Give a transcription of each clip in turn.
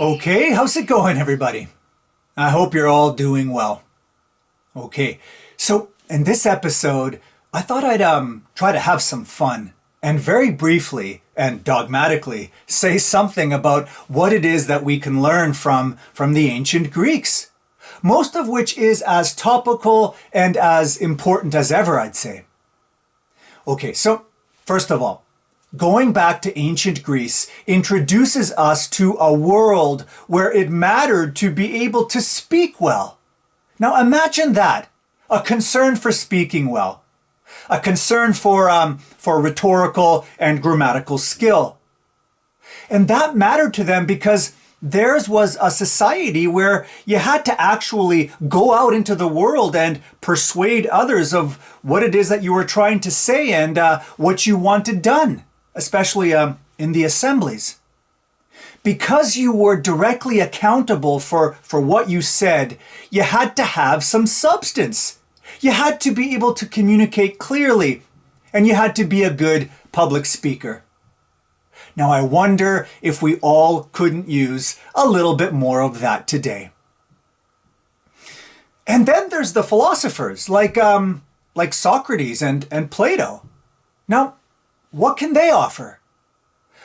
Okay, how's it going, everybody? I hope you're all doing well. Okay, so in this episode, I thought I'd try to have some fun and very briefly and dogmatically say something about what it is that we can learn from the ancient Greeks, most of which is as topical and as important as ever, I'd say. Okay, so first of all, going back to ancient Greece introduces us to a world where it mattered to be able to speak well. Now imagine that, a concern for speaking well, a concern for rhetorical and grammatical skill. And that mattered to them because theirs was a society where you had to actually go out into the world and persuade others of what it is that you were trying to say and what you wanted done, especially in the assemblies. Because you were directly accountable for what you said, you had to have some substance. You had to be able to communicate clearly, and you had to be a good public speaker. Now, I wonder if we all couldn't use a little bit more of that today. And then there's the philosophers like Socrates and Plato. Now, what can they offer?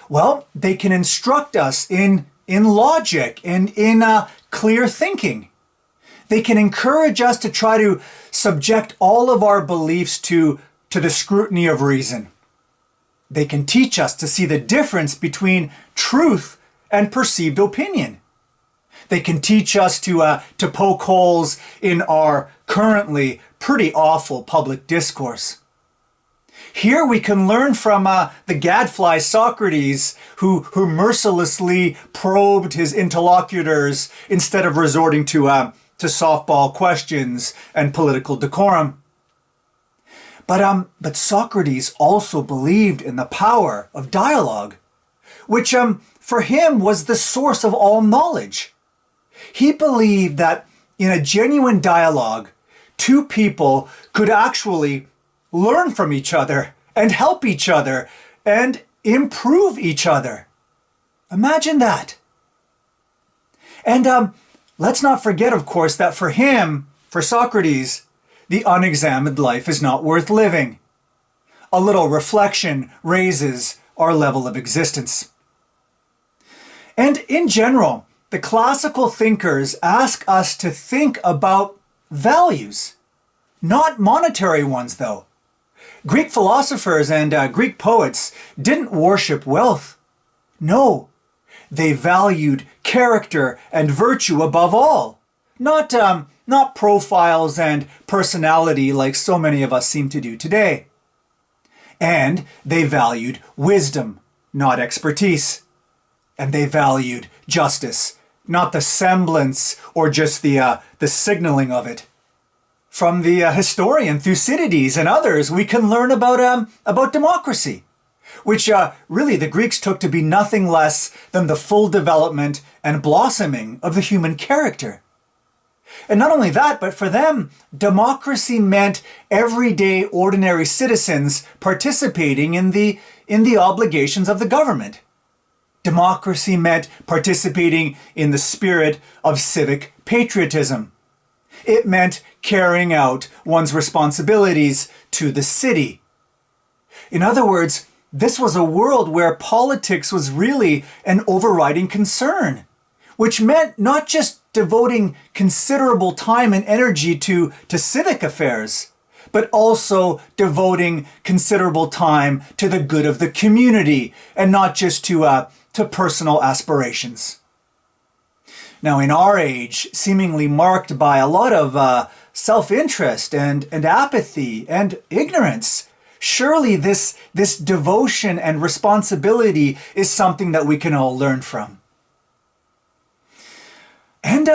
Well, they can instruct us in logic and in clear thinking. They can encourage us to try to subject all of our beliefs to the scrutiny of reason. They can teach us to see the difference between truth and perceived opinion. They can teach us to poke holes in our currently pretty awful public discourse. Here we can learn from the gadfly Socrates, who mercilessly probed his interlocutors instead of resorting to softball questions and political decorum. But Socrates also believed in the power of dialogue, which for him was the source of all knowledge. He believed that in a genuine dialogue, two people could actually learn from each other and help each other and improve each other. Imagine that. And let's not forget, of course, that for him, for Socrates, the unexamined life is not worth living. A little reflection raises our level of existence. And in general, the classical thinkers ask us to think about values, not monetary ones, though. Greek philosophers and Greek poets didn't worship wealth. No, they valued character and virtue above all, not profiles and personality like so many of us seem to do today. And they valued wisdom, not expertise. And they valued justice, not the semblance or just the signaling of it. From the historian Thucydides and others, we can learn about democracy, which really the Greeks took to be nothing less than the full development and blossoming of the human character. And not only that, but for them, democracy meant everyday ordinary citizens participating in the obligations of the government. Democracy meant participating in the spirit of civic patriotism. It meant carrying out one's responsibilities to the city. In other words, this was a world where politics was really an overriding concern, which meant not just devoting considerable time and energy to civic affairs, but also devoting considerable time to the good of the community and not just to personal aspirations. Now, in our age, seemingly marked by a lot of self-interest and apathy and ignorance, surely this devotion and responsibility is something that we can all learn from. And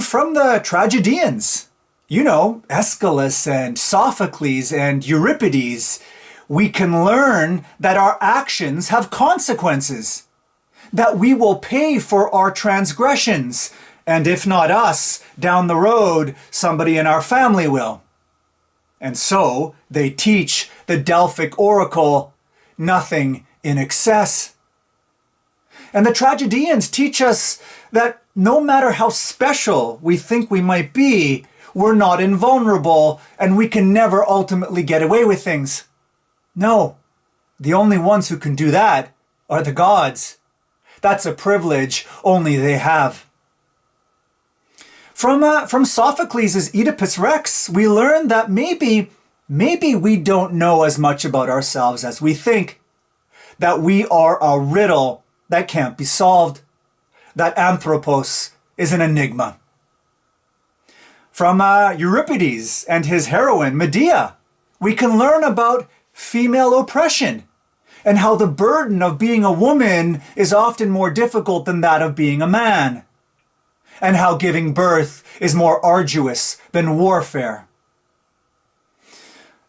from the tragedians, Aeschylus and Sophocles and Euripides, we can learn that our actions have consequences, that we will pay for our transgressions, and if not us, down the road, somebody in our family will. And so they teach the Delphic oracle, nothing in excess. And the tragedians teach us that no matter how special we think we might be, we're not invulnerable and we can never ultimately get away with things. No, the only ones who can do that are the gods. That's a privilege only they have. From Sophocles' Oedipus Rex, we learn that maybe we don't know as much about ourselves as we think, that we are a riddle that can't be solved, that Anthropos is an enigma. From Euripides and his heroine, Medea, we can learn about female oppression and how the burden of being a woman is often more difficult than that of being a man, and how giving birth is more arduous than warfare.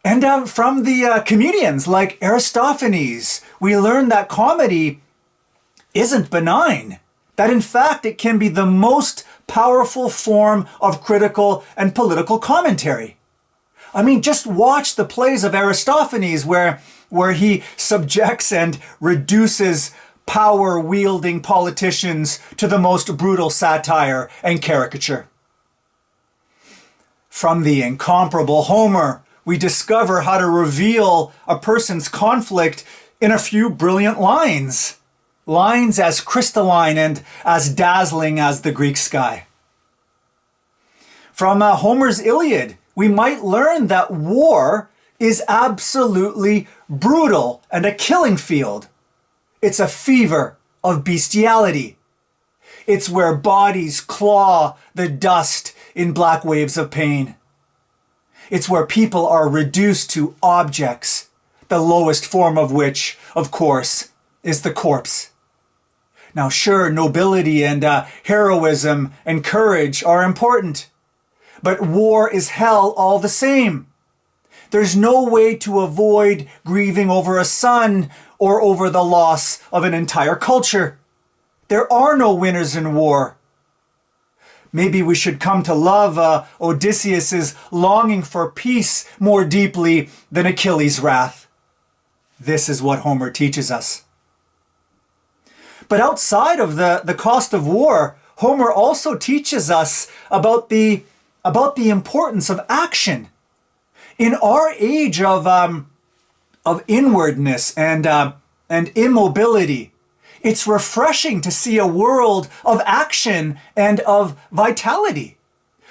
And from the comedians like Aristophanes, we learn that comedy isn't benign, that in fact it can be the most powerful form of critical and political commentary. I mean, just watch the plays of Aristophanes where he subjects and reduces power-wielding politicians to the most brutal satire and caricature. From the incomparable Homer, we discover how to reveal a person's conflict in a few brilliant lines. Lines as crystalline and as dazzling as the Greek sky. From Homer's Iliad, we might learn that war is absolutely brutal and a killing field. It's a fever of bestiality. It's where bodies claw the dust in black waves of pain. It's where people are reduced to objects, the lowest form of which, of course, is the corpse. Now, sure, nobility and heroism and courage are important, but war is hell all the same. There's no way to avoid grieving over a son or over the loss of an entire culture. There are no winners in war. Maybe we should come to love Odysseus' longing for peace more deeply than Achilles' wrath. This is what Homer teaches us. But outside of the cost of war, Homer also teaches us about the importance of action. In our age of inwardness and immobility, it's refreshing to see a world of action and of vitality.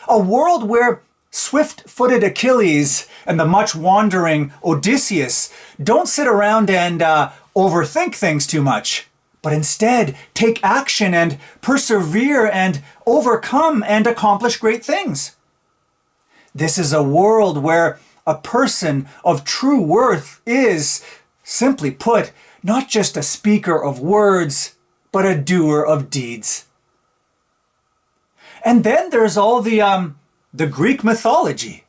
A world where swift-footed Achilles and the much-wandering Odysseus don't sit around and overthink things too much, but instead take action and persevere and overcome and accomplish great things. This is a world where a person of true worth is, simply put, not just a speaker of words, but a doer of deeds. And then there's all the Greek mythology.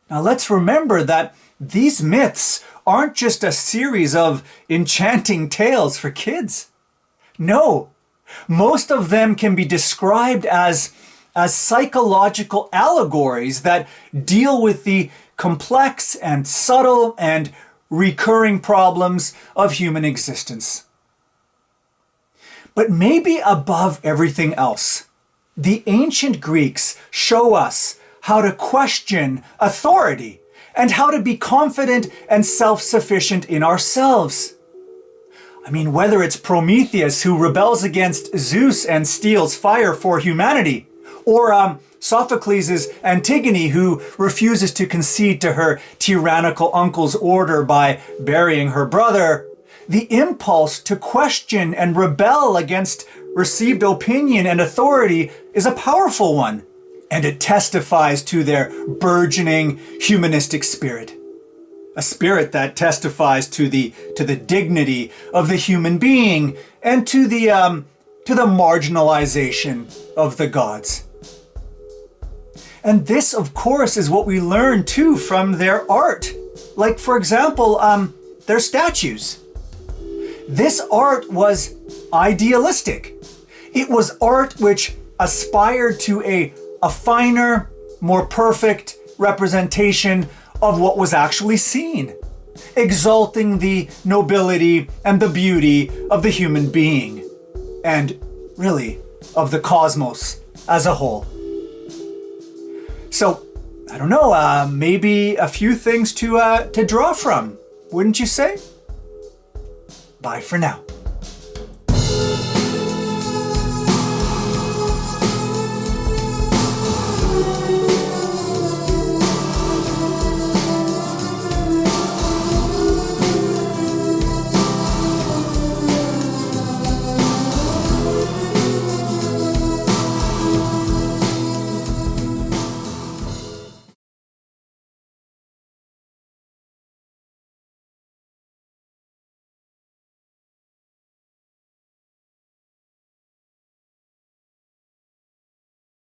Now let's remember that these myths aren't just a series of enchanting tales for kids. No, most of them can be described as psychological allegories that deal with the complex and subtle and recurring problems of human existence. But maybe above everything else, the ancient Greeks show us how to question authority and how to be confident and self-sufficient in ourselves. I mean, whether it's Prometheus who rebels against Zeus and steals fire for humanity, or Sophocles' Antigone who refuses to concede to her tyrannical uncle's order by burying her brother, the impulse to question and rebel against received opinion and authority is a powerful one, and it testifies to their burgeoning humanistic spirit. A spirit that testifies to the dignity of the human being and to the marginalization of the gods. And this, of course, is what we learn too from their art. Like, for example, their statues. This art was idealistic. It was art which aspired to a finer, more perfect representation of what was actually seen, exalting the nobility and the beauty of the human being. and really of the cosmos as a whole. So, I don't know, maybe a few things to draw from, wouldn't you say? Bye for now.